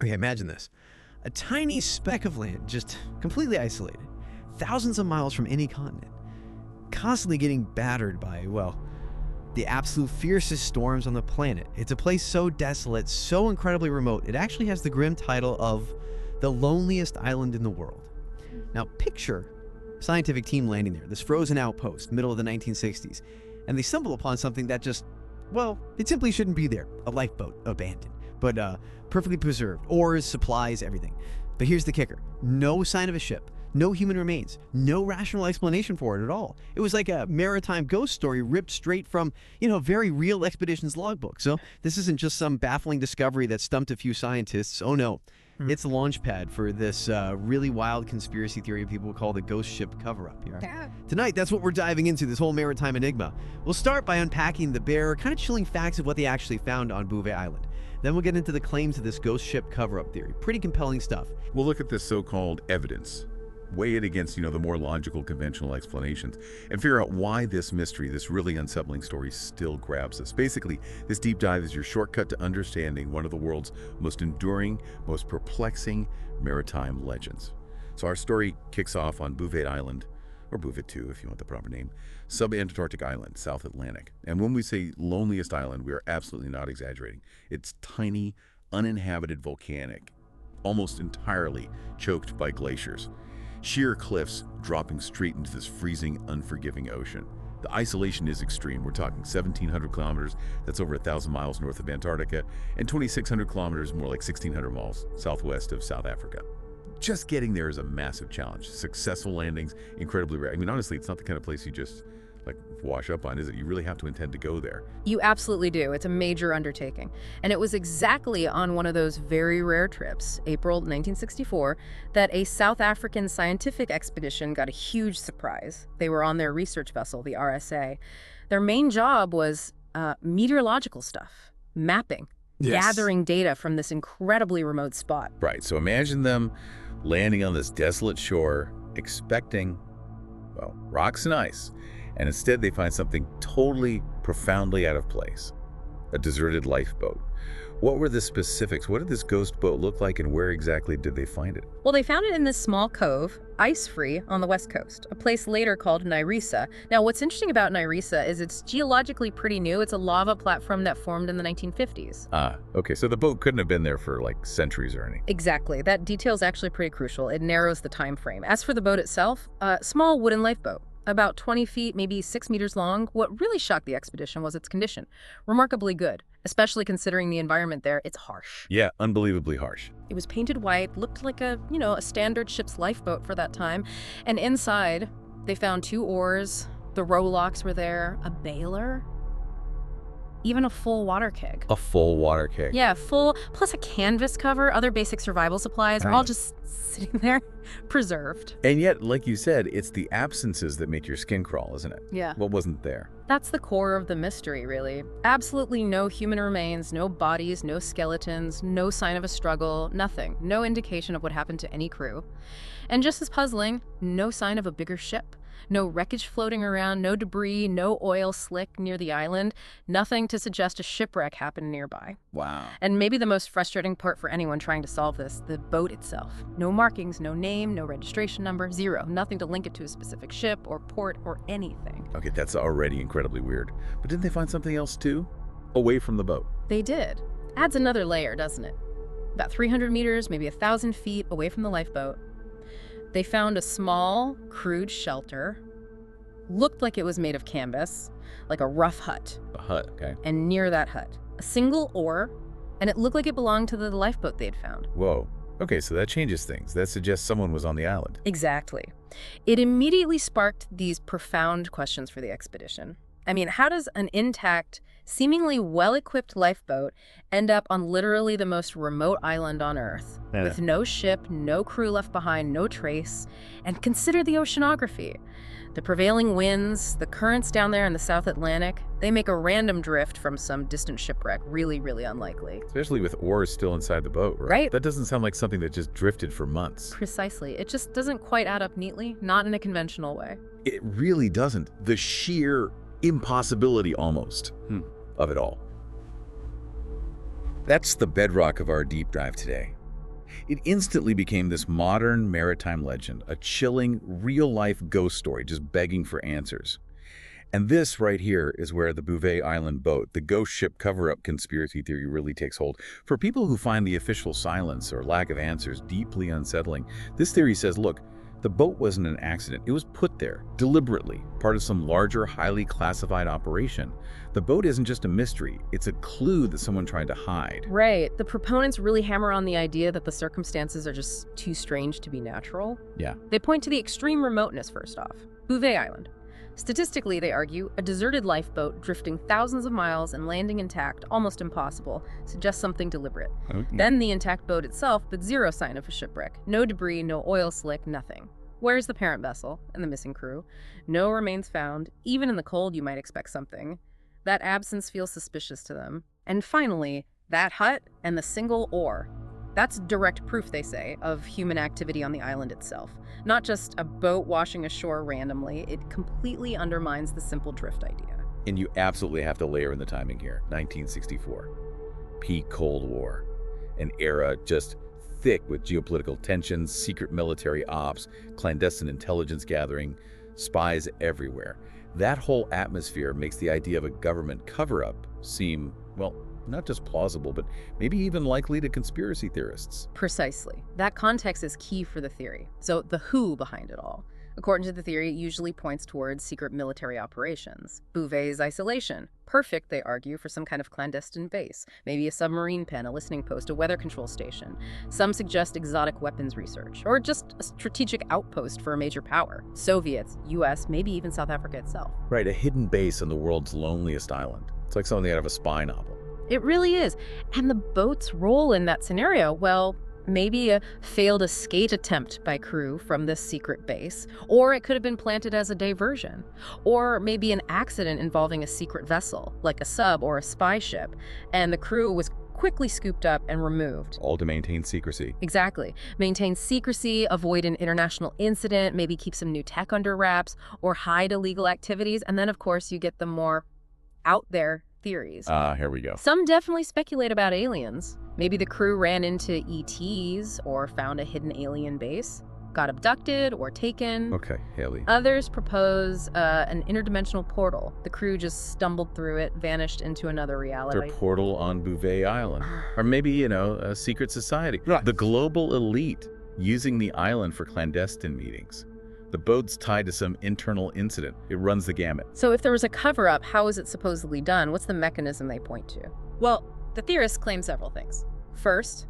Okay, imagine this. A tiny speck of land, just completely isolated, thousands of miles from any continent, constantly getting battered by, well, the absolute fiercest storms on the planet. It's a place so desolate, so incredibly remote, it actually has the grim title of the loneliest island in the world. Now picture a scientific team landing there, this frozen outpost, middle of the 1960s, and they stumble upon something that just, well, it simply shouldn't be there. A lifeboat, abandoned, but perfectly preserved, oars, supplies, everything. But here's the kicker. No sign of a ship. No human remains. No rational explanation for it at all. It was like a maritime ghost story ripped straight from, very real expedition's logbook. So this isn't just some baffling discovery that stumped a few scientists. Oh no. It's a launch pad for this really wild conspiracy theory people call the ghost ship cover-up here. Tonight, that's what we're diving into, this whole maritime enigma. We'll start by unpacking the bare, kind of chilling facts of what they actually found on Bouvet Island. Then we'll get into the claims of this ghost ship cover-up theory. Pretty compelling stuff. We'll look at this so-called evidence, weigh it against, the more logical, conventional explanations, and figure out why this mystery, this really unsettling story, still grabs us. Basically, this deep dive is your shortcut to understanding one of the world's most enduring, most perplexing maritime legends. So our story kicks off on Bouvet Island, or Bouvet 2 if you want the proper name, sub-Antarctic island, South Atlantic. And when we say loneliest island, we are absolutely not exaggerating. It's tiny, uninhabited, volcanic, almost entirely choked by glaciers. Sheer cliffs dropping straight into this freezing, unforgiving ocean. The isolation is extreme. We're talking 1,700 kilometers, that's over 1,000 miles north of Antarctica, and 2,600 kilometers, more like 1,600 miles southwest of South Africa. Just getting there is a massive challenge. Successful landings, incredibly rare. I mean, honestly, it's not the kind of place you just wash up on, is it? You really have to intend to go there. You absolutely do. It's a major undertaking. And it was exactly on one of those very rare trips, April 1964, that a South African scientific expedition got a huge surprise. They were on their research vessel, the RSA. Their main job was meteorological stuff, mapping, gathering data from this incredibly remote spot. Right, so imagine them landing on this desolate shore, expecting, well, rocks and ice. And instead they find something totally, profoundly out of place. A deserted lifeboat. What were the specifics? What did this ghost boat look like, and where exactly did they find it? Well, they found it in this small cove, ice-free, on the west coast, a place later called Nyrisa. Now, what's interesting about Nyrisa is it's geologically pretty new. It's a lava platform that formed in the 1950s. Okay, so the boat couldn't have been there for centuries or anything. Exactly. That detail is actually pretty crucial. It narrows the time frame. As for the boat itself, a small wooden lifeboat. About 20 feet, maybe 6 meters long. What really shocked the expedition was its condition. Remarkably good, especially considering the environment there. It's harsh. Yeah, unbelievably harsh. It was painted white, looked like a standard ship's lifeboat for that time. And inside, they found 2 oars, the rowlocks were there, a bailer, even a full water keg. A full water keg? Yeah, full, plus a canvas cover, other basic survival supplies, all just sitting there, preserved. And yet, like you said, it's the absences that make your skin crawl, isn't it? Yeah. What wasn't there? That's the core of the mystery, really. Absolutely no human remains, no bodies, no skeletons, no sign of a struggle, nothing. No indication of what happened to any crew. And just as puzzling, no sign of a bigger ship. No wreckage floating around, no debris, no oil slick near the island, nothing to suggest a shipwreck happened nearby. Wow. And maybe the most frustrating part for anyone trying to solve this, the boat itself. No markings, no name, no registration number, zero. Nothing to link it to a specific ship or port or anything. Okay, that's already incredibly weird. But didn't they find something else too? Away from the boat? They did. Adds another layer, doesn't it? About 300 meters, maybe 1,000 feet away from the lifeboat, they found a small, crude shelter. Looked like it was made of canvas, like a rough hut. A hut, okay. And near that hut, a single oar, and it looked like it belonged to the lifeboat they'd found. Whoa. Okay, so that changes things. That suggests someone was on the island. Exactly. It immediately sparked these profound questions for the expedition. I mean, how does an intact, seemingly well-equipped lifeboat end up on literally the most remote island on Earth, with no ship, no crew left behind, no trace? And consider the oceanography. The prevailing winds, the currents down there in the South Atlantic, they make a random drift from some distant shipwreck really, really unlikely. Especially with oars still inside the boat, right? Right. That doesn't sound like something that just drifted for months. Precisely. It just doesn't quite add up neatly, not in a conventional way. It really doesn't. The sheer impossibility almost of it all. That's the bedrock of our deep dive today. It instantly became this modern maritime legend, a chilling, real-life ghost story just begging for answers. And this right here is where the Bouvet Island boat, the ghost ship cover-up conspiracy theory, really takes hold. For people who find the official silence or lack of answers deeply unsettling, this theory says, look, the boat wasn't an accident. It was put there, deliberately, part of some larger, highly classified operation. The boat isn't just a mystery. It's a clue that someone tried to hide. Right. The proponents really hammer on the idea that the circumstances are just too strange to be natural. Yeah. They point to the extreme remoteness, first off. Bouvet Island. Statistically, they argue, a deserted lifeboat drifting thousands of miles and landing intact, almost impossible, suggests something deliberate. Okay. Then the intact boat itself, but zero sign of a shipwreck. No debris, no oil slick, nothing. Where's the parent vessel and the missing crew? No remains found. Even in the cold, you might expect something. That absence feels suspicious to them. And finally, that hut and the single oar. That's direct proof, they say, of human activity on the island itself. Not just a boat washing ashore randomly, it completely undermines the simple drift idea. And you absolutely have to layer in the timing here. 1964. Peak Cold War. An era just thick with geopolitical tensions, secret military ops, clandestine intelligence gathering, spies everywhere. That whole atmosphere makes the idea of a government cover-up seem, well, not just plausible, but maybe even likely to conspiracy theorists. Precisely. That context is key for the theory. So the who behind it all. According to the theory, it usually points towards secret military operations. Bouvet's isolation. Perfect, they argue, for some kind of clandestine base. Maybe a submarine pen, a listening post, a weather control station. Some suggest exotic weapons research, or just a strategic outpost for a major power. Soviets, US, maybe even South Africa itself. Right, a hidden base on the world's loneliest island. It's like something out of a spy novel. It really is. And the boat's role in that scenario, well, maybe a failed escape attempt by crew from this secret base, or it could have been planted as a diversion, or maybe an accident involving a secret vessel, like a sub or a spy ship, and the crew was quickly scooped up and removed. All to maintain secrecy. Exactly. Maintain secrecy, avoid an international incident, maybe keep some new tech under wraps, or hide illegal activities, and then, of course, you get the more out there theories. Here we go. Some definitely speculate about aliens. Maybe the crew ran into ETs or found a hidden alien base, got abducted or taken. Okay, Haley. Others propose an interdimensional portal. The crew just stumbled through it, vanished into another reality. Their portal on Bouvet Island. Or maybe, a secret society. Right. The global elite using the island for clandestine meetings. The boat's tied to some internal incident. It runs the gamut. So if there was a cover-up, how is it supposedly done? What's the mechanism they point to? Well, the theorists claim several things. First,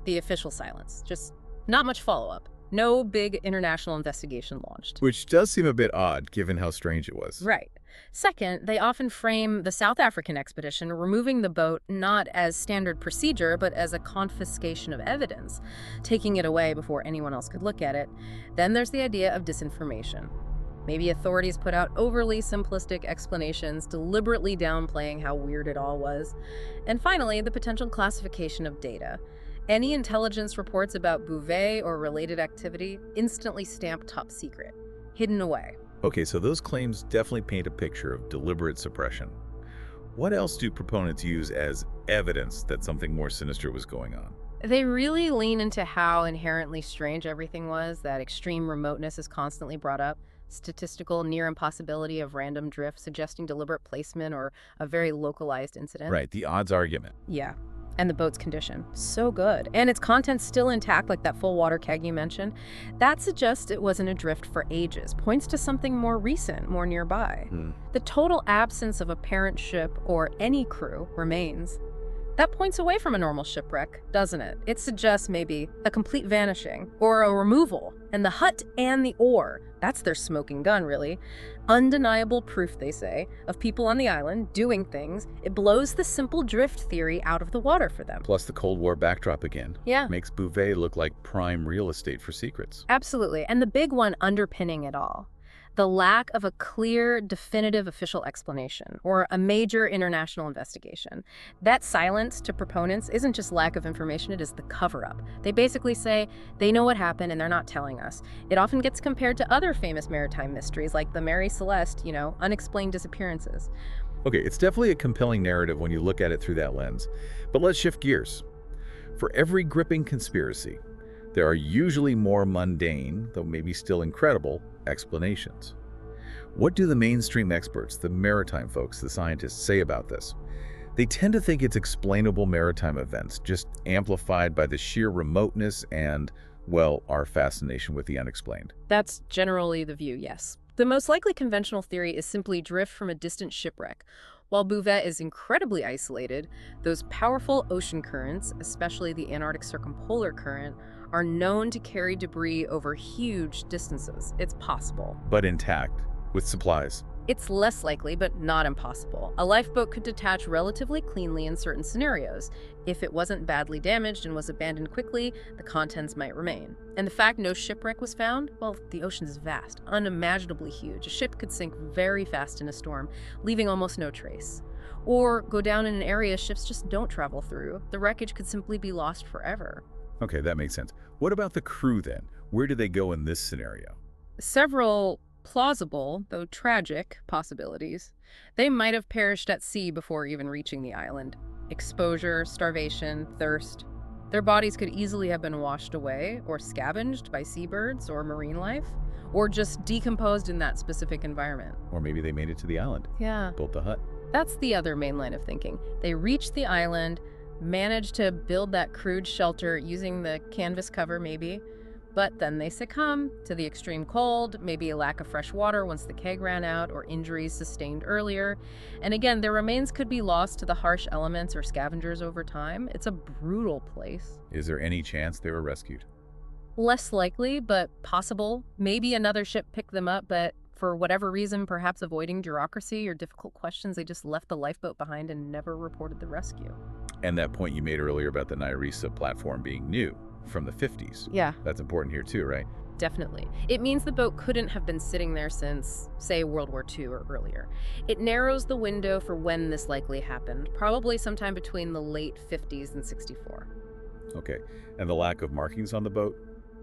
the official silence. Just not much follow-up. No big international investigation launched. Which does seem a bit odd, given how strange it was. Right. Second, they often frame the South African expedition removing the boat not as standard procedure, but as a confiscation of evidence, taking it away before anyone else could look at it. Then there's the idea of disinformation. Maybe authorities put out overly simplistic explanations, deliberately downplaying how weird it all was. And finally, the potential classification of data. Any intelligence reports about Bouvet or related activity instantly stamped top secret, hidden away. Okay, so those claims definitely paint a picture of deliberate suppression. What else do proponents use as evidence that something more sinister was going on? They really lean into how inherently strange everything was. That extreme remoteness is constantly brought up. Statistical near impossibility of random drift, suggesting deliberate placement or a very localized incident. Right, the odds argument. Yeah. And the boat's condition. So good. And its content's still intact, like that full water keg you mentioned. That suggests it wasn't adrift for ages. Points to something more recent, more nearby. The total absence of a parent ship or any crew remains. That points away from a normal shipwreck, doesn't it? It suggests maybe a complete vanishing or a removal. And the hut and the oar, that's their smoking gun, really. Undeniable proof, they say, of people on the island doing things. It blows the simple drift theory out of the water for them. Plus the Cold War backdrop again. Yeah. Makes Bouvet look like prime real estate for secrets. Absolutely. And the big one underpinning it all. The lack of a clear, definitive official explanation or a major international investigation. That silence to proponents isn't just lack of information, it is the cover-up. They basically say they know what happened and they're not telling us. It often gets compared to other famous maritime mysteries like the Mary Celeste, unexplained disappearances. Okay, it's definitely a compelling narrative when you look at it through that lens. But let's shift gears. For every gripping conspiracy, there are usually more mundane, though maybe still incredible, explanations. What do the mainstream experts, the maritime folks, the scientists, say about this? They tend to think it's explainable maritime events, just amplified by the sheer remoteness and, well, our fascination with the unexplained. That's generally the view, yes. The most likely conventional theory is simply drift from a distant shipwreck. While Bouvet is incredibly isolated, those powerful ocean currents, especially the Antarctic Circumpolar Current, are known to carry debris over huge distances. It's possible. But intact, with supplies. It's less likely, but not impossible. A lifeboat could detach relatively cleanly in certain scenarios. If it wasn't badly damaged and was abandoned quickly, the contents might remain. And the fact no shipwreck was found? Well, the ocean is vast, unimaginably huge. A ship could sink very fast in a storm, leaving almost no trace. Or go down in an area ships just don't travel through. The wreckage could simply be lost forever. Okay, that makes sense. What about the crew then? Where do they go in this scenario? Several plausible, though tragic, possibilities. They might have perished at sea before even reaching the island. Exposure, starvation, thirst. Their bodies could easily have been washed away or scavenged by seabirds or marine life, or just decomposed in that specific environment. Or maybe they made it to the island. Yeah. Built the hut. That's the other main line of thinking. They reached the island, managed to build that crude shelter using the canvas cover maybe, but then they succumb to the extreme cold, maybe a lack of fresh water once the keg ran out, or injuries sustained earlier. And again, their remains could be lost to the harsh elements or scavengers over time. It's a brutal place. Is there any chance they were rescued? Less likely, but possible. Maybe another ship picked them up, but for whatever reason, perhaps avoiding bureaucracy or difficult questions, they just left the lifeboat behind and never reported the rescue. And that point you made earlier about the Nyrisa platform being new, from the 50s. Yeah. That's important here too, right? Definitely. It means the boat couldn't have been sitting there since, say, World War II or earlier. It narrows the window for when this likely happened, probably sometime between the late 50s and 64. Okay. And the lack of markings on the boat?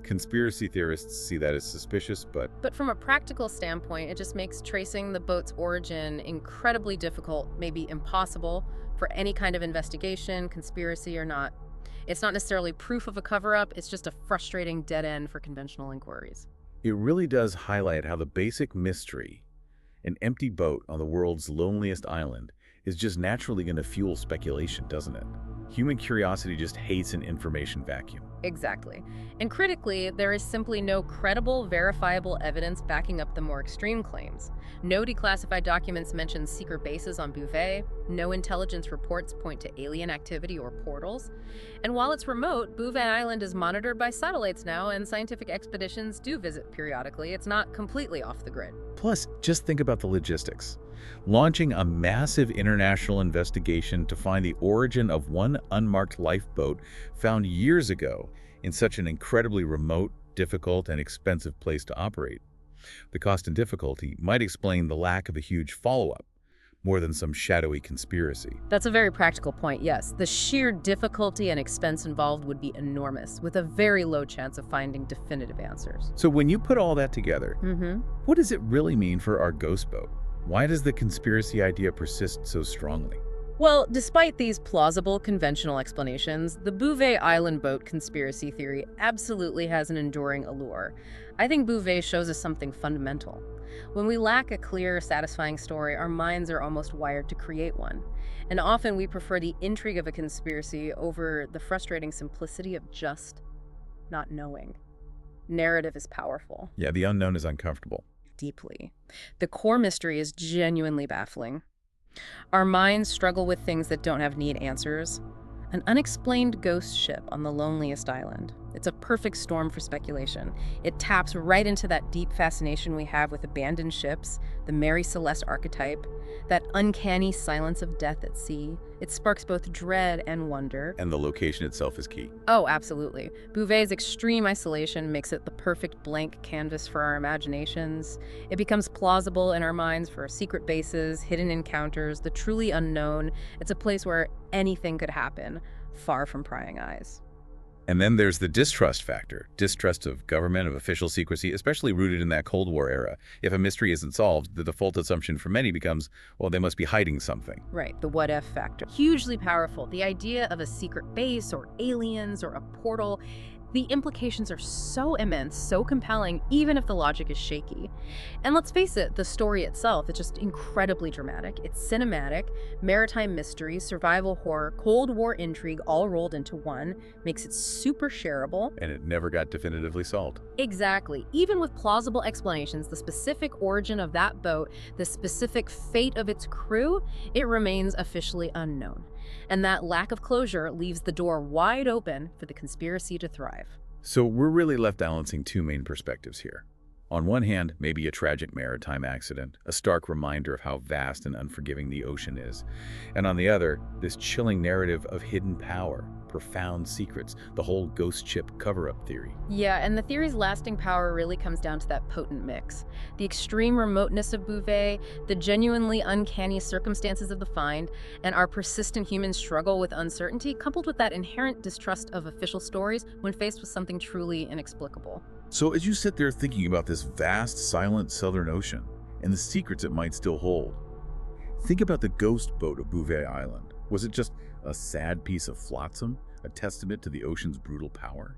Conspiracy theorists see that as suspicious, But from a practical standpoint, it just makes tracing the boat's origin incredibly difficult, maybe impossible, for any kind of investigation, conspiracy or not. It's not necessarily proof of a cover-up, it's just a frustrating dead end for conventional inquiries. it really does highlight how the basic mystery, an empty boat on the world's loneliest island, is just naturally going to fuel speculation, doesn't it? Human curiosity just hates an information vacuum. Exactly. And critically, there is simply no credible, verifiable evidence backing up the more extreme claims. No declassified documents mention secret bases on Bouvet. No intelligence reports point to alien activity or portals. And while it's remote, Bouvet Island is monitored by satellites now, and scientific expeditions do visit periodically. It's not completely off the grid. Plus, just think about the logistics. Launching a massive international investigation to find the origin of one unmarked lifeboat found years ago in such an incredibly remote, difficult, and expensive place to operate. The cost and difficulty might explain the lack of a huge follow-up, more than some shadowy conspiracy. That's a very practical point, yes. The sheer difficulty and expense involved would be enormous, with a very low chance of finding definitive answers. So when you put all that together, Mm-hmm. what does it really mean for our ghost boat? Why does the conspiracy idea persist so strongly? Well, despite these plausible conventional explanations, the Bouvet Island boat conspiracy theory absolutely has an enduring allure. I think Bouvet shows us something fundamental. When we lack a clear, satisfying story, our minds are almost wired to create one. And often we prefer the intrigue of a conspiracy over the frustrating simplicity of just not knowing. Narrative is powerful. Yeah, the unknown is uncomfortable. Deeply. The core mystery is genuinely baffling. Our minds struggle with things that don't have neat answers. An unexplained ghost ship on the loneliest island. It's a perfect storm for speculation. It taps right into that deep fascination we have with abandoned ships, the Mary Celeste archetype, that uncanny silence of death at sea. It sparks both dread and wonder. And the location itself is key. Oh, absolutely. Bouvet's extreme isolation makes it the perfect blank canvas for our imaginations. It becomes plausible in our minds for secret bases, hidden encounters, the truly unknown. It's a place where anything could happen, far from prying eyes. And then there's the distrust factor, distrust of government, of official secrecy, especially rooted in that Cold War era. If a mystery isn't solved, the default assumption for many becomes, well, they must be hiding something. Right, the what if factor. Hugely powerful. The idea of a secret base or aliens or a portal, the implications are so immense, so compelling, even if the logic is shaky. And let's face it, the story itself is just incredibly dramatic. It's cinematic, maritime mystery, survival horror, Cold War intrigue all rolled into one, makes it super shareable. And it never got definitively solved. Exactly. Even with plausible explanations, the specific origin of that boat, the specific fate of its crew, it remains officially unknown. And that lack of closure leaves the door wide open for the conspiracy to thrive. So we're really left balancing two main perspectives here. On one hand, maybe a tragic maritime accident, a stark reminder of how vast and unforgiving the ocean is. And on the other, this chilling narrative of hidden power, profound secrets, the whole ghost ship cover-up theory. Yeah, and the theory's lasting power really comes down to that potent mix. The extreme remoteness of Bouvet, the genuinely uncanny circumstances of the find, and our persistent human struggle with uncertainty, coupled with that inherent distrust of official stories when faced with something truly inexplicable. So as you sit there thinking about this vast, silent Southern Ocean and the secrets it might still hold, think about the ghost boat of Bouvet Island. Was it just a sad piece of flotsam, a testament to the ocean's brutal power?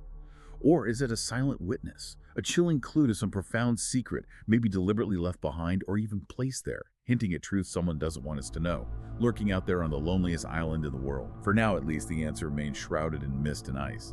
Or is it a silent witness, a chilling clue to some profound secret, maybe deliberately left behind or even placed there, hinting at truth someone doesn't want us to know, lurking out there on the loneliest island in the world? For now, at least, the answer remains shrouded in mist and ice.